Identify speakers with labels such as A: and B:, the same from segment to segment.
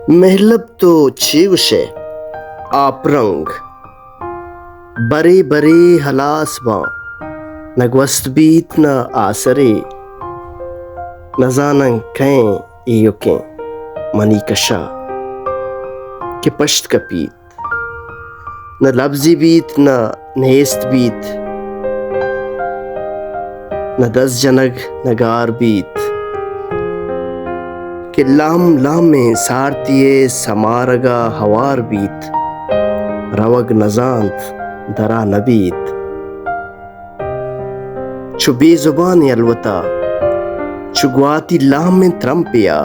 A: محلب تو چیوشے آپ رنگ برے برے ہلاس باں نگوست بیت نہ آسرے نزانن کہیں ایوکیں منی کشا کہ پشت کپیت نہ لفظی بیت نہ نیست بیت نہ دس جنگ نگار بیت کہ لام لام میں سارتیے سمارگا ہوار بیت روگ نزانت درا نبیت چو بے زبان الوتا چو گواتی لام میں ترمپیا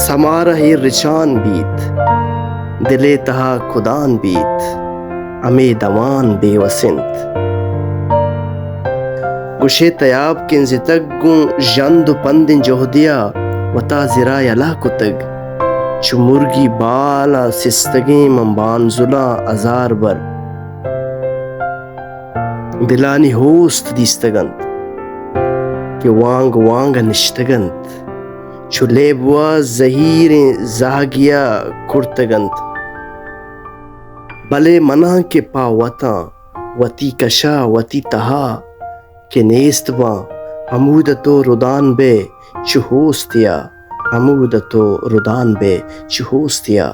A: سمارہ رچان بیت دلے تہا کدان بیت ہمیں دوان بے وسنت گشے تیاب کن زتگ گوں جند پندن جہدیا وتا زرا یلا کتگ چو مرگی بالا سستگیں منبان زلا ازار بر دلانی ہوست دیستگند کہ وانگ وانگ نشتگند چو لیبوا زہیریں زہگیا کرتگند بلے مناں کے پا وطاں وتی کشا وتی تہا کہ نیست باں ہمود تو ردان بے چو ہوستیا ہمود تو ردان بے چو ہوستیا